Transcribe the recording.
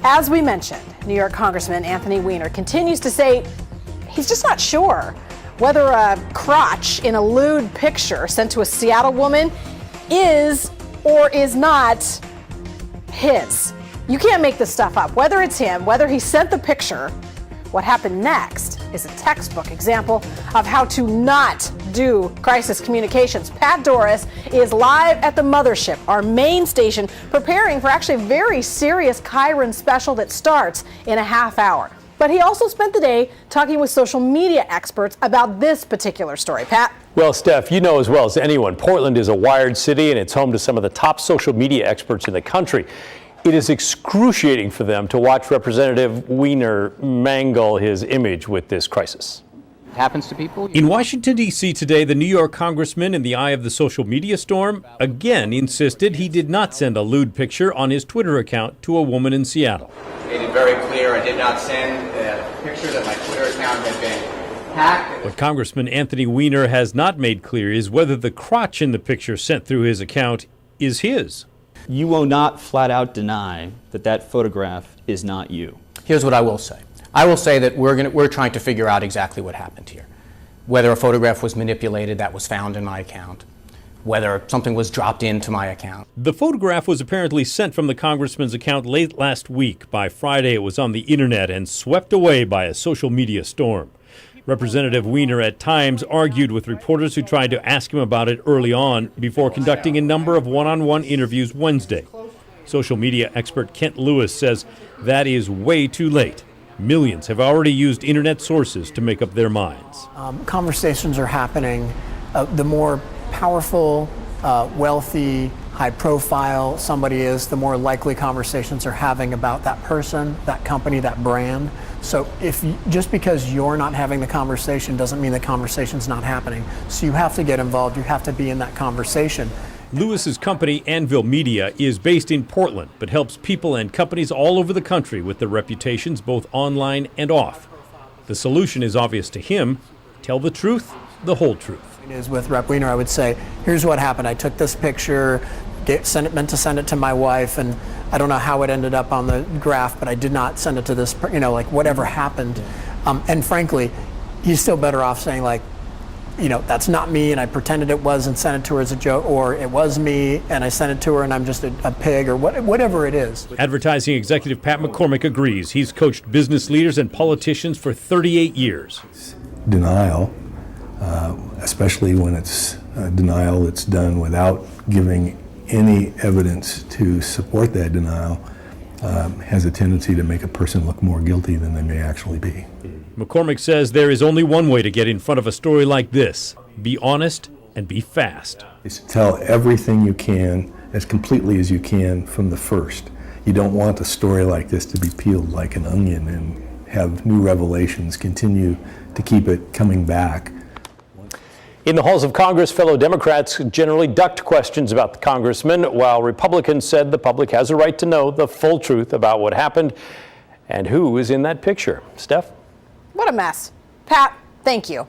As we mentioned, New York Congressman Anthony Weiner continues to say he's just not sure whether a crotch in a lewd picture sent to a Seattle woman is or is not his. You can't make this stuff up. Whether it's him, whether he sent the picture, what happened next is a textbook example of how to not do crisis communications. Pat Dooris is live at the mothership, our main station, preparing for actually a very serious Chiron special that starts in a half hour. But he also spent the day talking with social media experts about this particular story. Pat? Well, Steph, you know as well as anyone, Portland is a wired city and it's home to some of the top social media experts in the country. It is excruciating for them to watch Representative Weiner mangle his image with this crisis. Happens to people. In Washington, D.C. today, the New York congressman, in the eye of the social media storm, again insisted he did not send a lewd picture on his Twitter account to a woman in Seattle. Made it very clear I did not send a picture that my Twitter account had been hacked. What Congressman Anthony Weiner has not made clear is whether the crotch in the picture sent through his account is his. You will not flat out deny that that photograph is not you. Here's what I will say. I will say that we're trying to figure out exactly what happened here. Whether a photograph was manipulated that was found in my account, whether something was dropped into my account. The photograph was apparently sent from the congressman's account late last week. By Friday, it was on the internet and swept away by a social media storm. Representative Weiner at times argued with reporters who tried to ask him about it early on before conducting a number of one-on-one interviews Wednesday. Social media expert Kent Lewis says that is way too late. Millions have already used internet sources to make up their minds. Conversations are happening. The more powerful, wealthy, high profile somebody is, the more likely conversations are having about that person, that company, that brand. So just because you're not having the conversation doesn't mean the conversation's not happening. So you have to get involved, you have to be in that conversation. Lewis's company, Anvil Media, is based in Portland, but helps people and companies all over the country with their reputations both online and off. The solution is obvious to him: tell the truth, the whole truth. Is with Rep. Weiner, I would say, here's what happened. I took this picture, meant to send it to my wife, and I don't know how it ended up on the graph, but I did not send it to this, like whatever happened. And frankly, he's still better off saying that's not me and I pretended it was and sent it to her as a joke, or it was me and I sent it to her and I'm just a pig, or whatever it is. Advertising executive Pat McCormick agrees. He's coached business leaders and politicians for 38 years. Denial, especially when it's denial that's done without giving any evidence to support that denial, has a tendency to make a person look more guilty than they may actually be. McCormick says there is only one way to get in front of a story like this: be honest and be fast. Is to tell everything you can as completely as you can from the first. You don't want a story like this to be peeled like an onion and have new revelations continue to keep it coming back. In the halls of Congress, fellow Democrats generally ducked questions about the congressman, while Republicans said the public has a right to know the full truth about what happened and who is in that picture. Steph? What a mess. Pat, thank you.